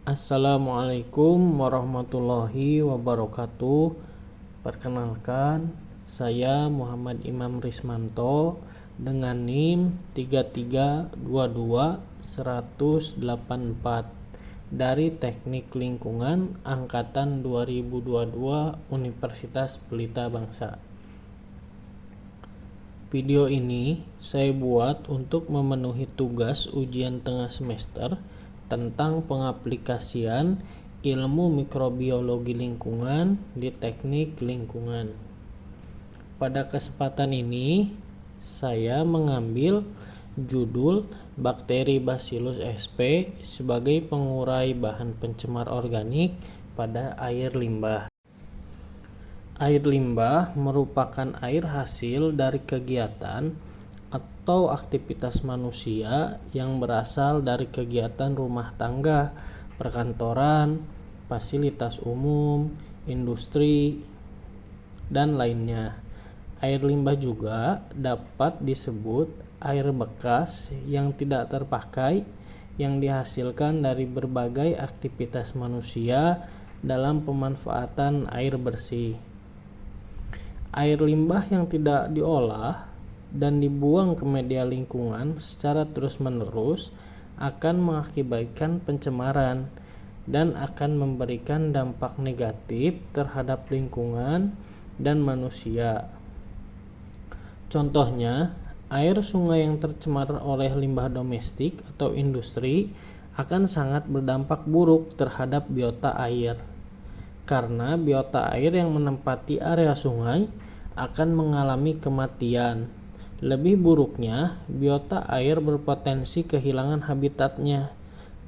Assalamualaikum warahmatullahi wabarakatuh. Perkenalkan, saya Muhammad Imam Rismanto dengan NIM 3322-184 dari Teknik Lingkungan Angkatan 2022 Universitas Pelita Bangsa. Video ini saya buat untuk memenuhi tugas ujian tengah semester tentang pengaplikasian ilmu mikrobiologi lingkungan di teknik lingkungan. Pada kesempatan ini, saya mengambil judul bakteri Bacillus sp sebagai pengurai bahan pencemar organik pada air limbah. Air limbah merupakan air hasil dari kegiatan atau aktivitas manusia yang berasal dari kegiatan rumah tangga, perkantoran, fasilitas umum, industri, dan lainnya. Air limbah juga dapat disebut air bekas yang tidak terpakai yang dihasilkan dari berbagai aktivitas manusia dalam pemanfaatan air bersih. Air limbah yang tidak diolah dan dibuang ke media lingkungan secara terus-menerus akan mengakibatkan pencemaran dan akan memberikan dampak negatif terhadap lingkungan dan manusia. Contohnya, air sungai yang tercemar oleh limbah domestik atau industri akan sangat berdampak buruk terhadap biota air. Karena biota air yang menempati area sungai akan mengalami kematian. Lebih buruknya, biota air berpotensi kehilangan habitatnya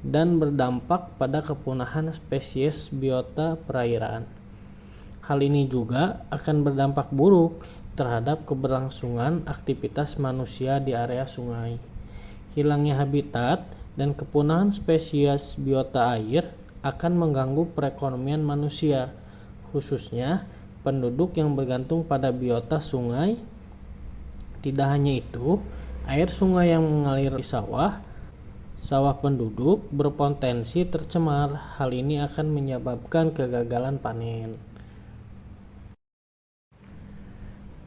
dan berdampak pada kepunahan spesies biota perairan. Hal ini juga akan berdampak buruk terhadap keberlangsungan aktivitas manusia di area sungai. Hilangnya habitat dan kepunahan spesies biota air akan mengganggu perekonomian manusia, khususnya penduduk yang bergantung pada biota sungai. Tidak hanya itu, air sungai yang mengalir di sawah penduduk berpotensi tercemar. Hal ini akan menyebabkan kegagalan panen.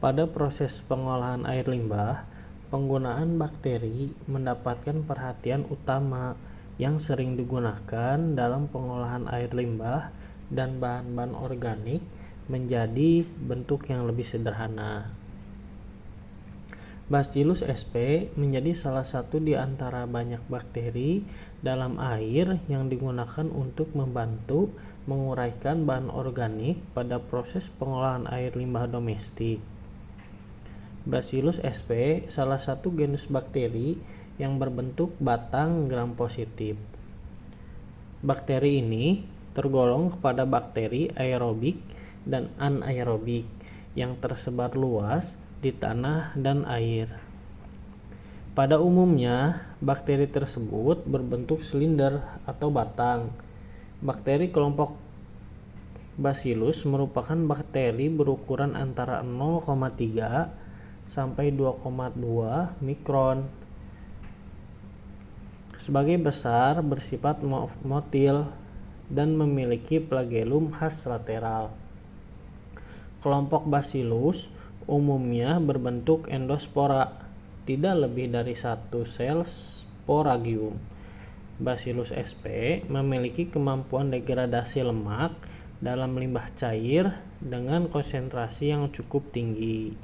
Pada proses pengolahan air limbah, penggunaan bakteri mendapatkan perhatian utama yang sering digunakan dalam pengolahan air limbah dan bahan-bahan organik menjadi bentuk yang lebih sederhana. Bacillus sp menjadi salah satu di antara banyak bakteri dalam air yang digunakan untuk membantu menguraikan bahan organik pada proses pengolahan air limbah domestik. Bacillus sp salah satu genus bakteri yang berbentuk batang gram positif. Bakteri ini tergolong kepada bakteri aerobik dan anaerobik yang tersebar luas di tanah dan air. Pada umumnya, bakteri tersebut berbentuk silinder atau batang. Bakteri kelompok Bacillus merupakan bakteri berukuran antara 0,3 sampai 2,2 mikron. Sebagai besar bersifat motil dan memiliki flagellum khas lateral. Kelompok Bacillus umumnya berbentuk endospora, tidak lebih dari satu sel sporagium. Bacillus sp memiliki kemampuan degradasi lemak dalam limbah cair dengan konsentrasi yang cukup tinggi.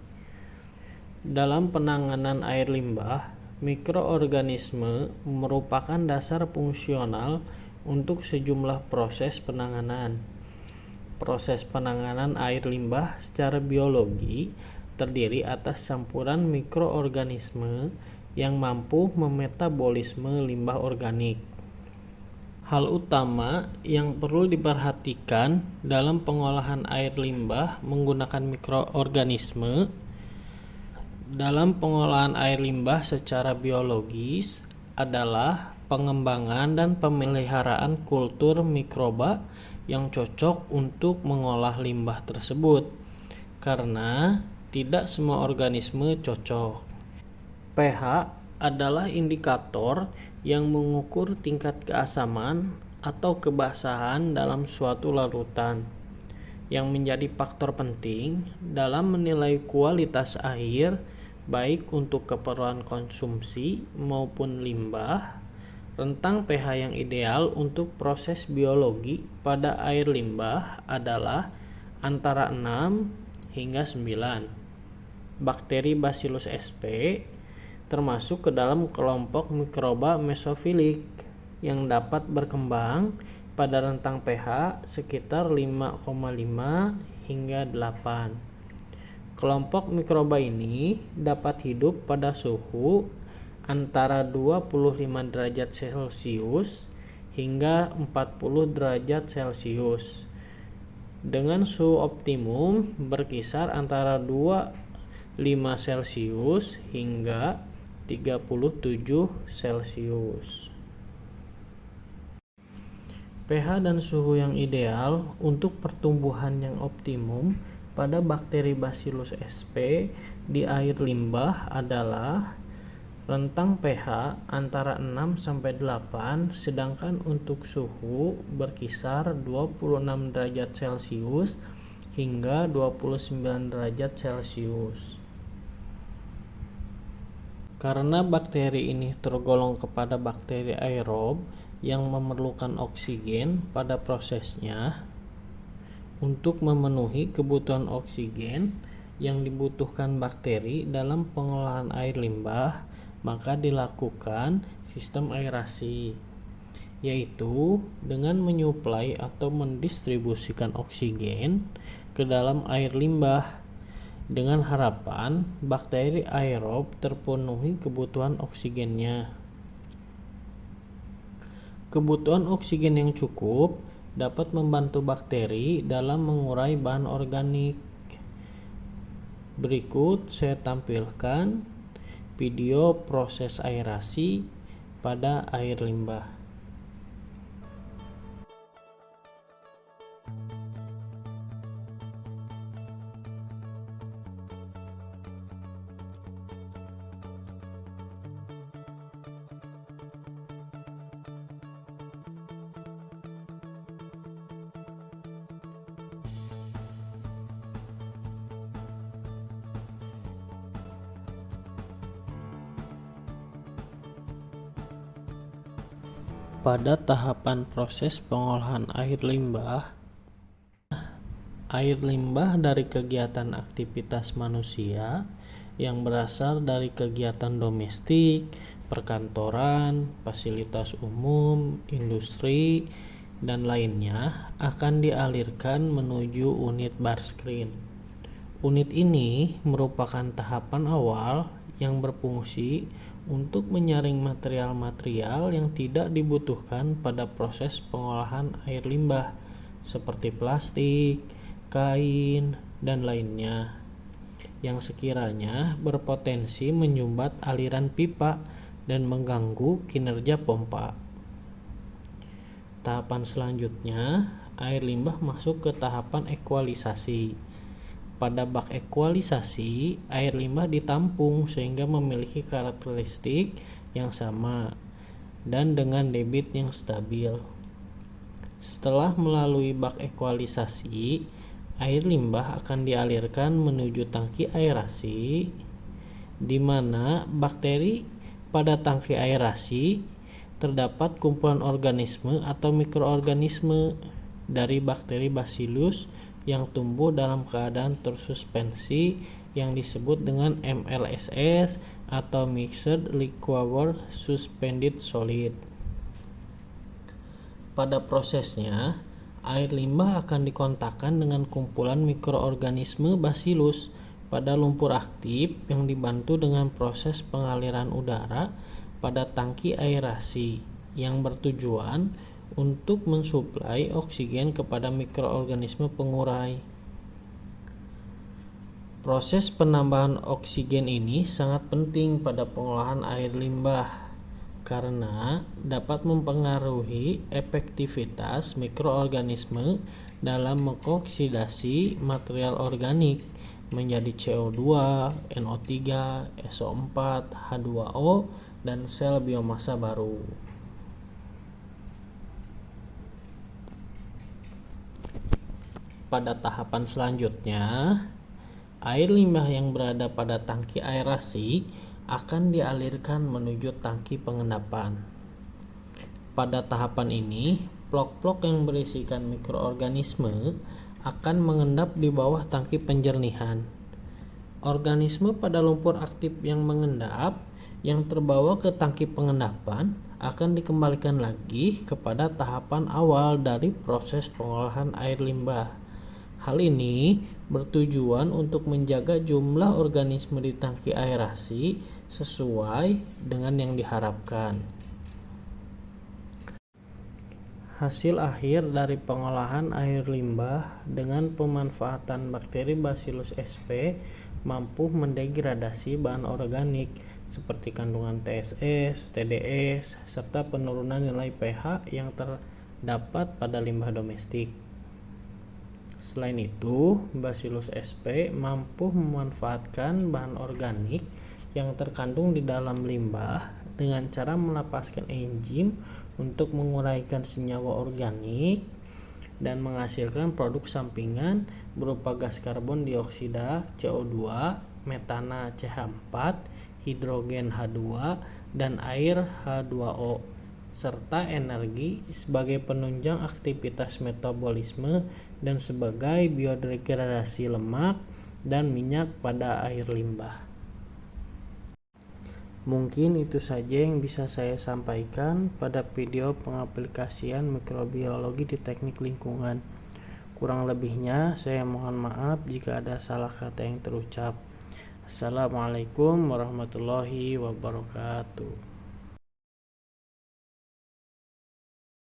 Dalam penanganan air limbah, mikroorganisme merupakan dasar fungsional untuk sejumlah proses penanganan. Proses penanganan air limbah secara biologi terdiri atas campuran mikroorganisme yang mampu memetabolisme limbah organik. Hal utama yang perlu diperhatikan dalam pengolahan air limbah menggunakan mikroorganisme dalam pengolahan air limbah secara biologis adalah pengembangan dan pemeliharaan kultur mikroba yang cocok untuk mengolah limbah tersebut, karena tidak semua organisme cocok. pH adalah indikator yang mengukur tingkat keasaman atau kebasahan dalam suatu larutan, yang menjadi faktor penting dalam menilai kualitas air baik untuk keperluan konsumsi maupun limbah. Rentang pH yang ideal untuk proses biologi pada air limbah adalah antara 6 hingga 9. Bakteri Bacillus sp termasuk ke dalam kelompok mikroba mesofilik yang dapat berkembang pada rentang pH sekitar 5,5 hingga 8. Kelompok mikroba ini dapat hidup pada suhu antara 25 derajat Celcius hingga 40 derajat Celcius dengan suhu optimum berkisar antara 25 Celcius hingga 37 Celcius. pH dan suhu yang ideal untuk pertumbuhan yang optimum pada bakteri Bacillus sp di air limbah adalah rentang pH antara 6 sampai 8, sedangkan untuk suhu berkisar 26 derajat Celcius hingga 29 derajat Celcius. Karena bakteri ini tergolong kepada bakteri aerob yang memerlukan oksigen pada prosesnya, untuk memenuhi kebutuhan oksigen yang dibutuhkan bakteri dalam pengolahan air limbah, maka dilakukan sistem aerasi, yaitu dengan menyuplai atau mendistribusikan oksigen ke dalam air limbah dengan harapan bakteri aerob terpenuhi kebutuhan oksigennya. Kebutuhan oksigen yang cukup dapat membantu bakteri dalam mengurai bahan organik. Berikut saya tampilkan video proses aerasi pada air limbah. Pada tahapan proses pengolahan air limbah dari kegiatan aktivitas manusia yang berasal dari kegiatan domestik, perkantoran, fasilitas umum, industri, dan lainnya akan dialirkan menuju unit barscreen. Unit ini merupakan tahapan awal yang berfungsi untuk menyaring material-material yang tidak dibutuhkan pada proses pengolahan air limbah seperti plastik, kain, dan lainnya yang sekiranya berpotensi menyumbat aliran pipa dan mengganggu kinerja pompa. Tahapan selanjutnya, air limbah masuk ke tahapan ekualisasi. Pada bak ekualisasi, air limbah ditampung sehingga memiliki karakteristik yang sama dan dengan debit yang stabil. Setelah melalui bak ekualisasi, air limbah akan dialirkan menuju tangki aerasi, di mana bakteri pada tangki aerasi terdapat kumpulan organisme atau mikroorganisme dari bakteri Bacillus yang tumbuh dalam keadaan tersuspensi yang disebut dengan MLSS atau Mixed Liqueur Suspended Solid. Pada prosesnya, air limbah akan dikontakkan dengan kumpulan mikroorganisme Bacillus pada lumpur aktif yang dibantu dengan proses pengaliran udara pada tangki aerasi yang bertujuan untuk mensuplai oksigen kepada mikroorganisme pengurai. Proses penambahan oksigen ini sangat penting pada pengolahan air limbah karena dapat mempengaruhi efektivitas mikroorganisme dalam mengoksidasi material organik menjadi CO2, NO3, SO4, H2O, dan sel biomasa baru. Pada tahapan selanjutnya, air limbah yang berada pada tangki aerasi akan dialirkan menuju tangki pengendapan. Pada tahapan ini, blok-blok yang berisikan mikroorganisme akan mengendap di bawah tangki penjernihan. Organisme pada lumpur aktif yang mengendap yang terbawa ke tangki pengendapan akan dikembalikan lagi kepada tahapan awal dari proses pengolahan air limbah. Hal ini bertujuan untuk menjaga jumlah organisme di tangki aerasi sesuai dengan yang diharapkan. Hasil akhir dari pengolahan air limbah dengan pemanfaatan bakteri Bacillus sp mampu mendegradasi bahan organik seperti kandungan TSS, TDS, serta penurunan nilai pH yang terdapat pada limbah domestik. Selain itu, Bacillus sp mampu memanfaatkan bahan organik yang terkandung di dalam limbah dengan cara melepaskan enzim untuk menguraikan senyawa organik dan menghasilkan produk sampingan berupa gas karbon dioksida CO2, metana CH4, hidrogen H2, dan air H2O, serta energi sebagai penunjang aktivitas metabolisme dan sebagai biodegradasi lemak dan minyak pada air limbah. Mungkin itu saja yang bisa saya sampaikan pada video pengaplikasian mikrobiologi di teknik lingkungan. Kurang lebihnya saya mohon maaf jika ada salah kata yang terucap. Assalamualaikum warahmatullahi wabarakatuh.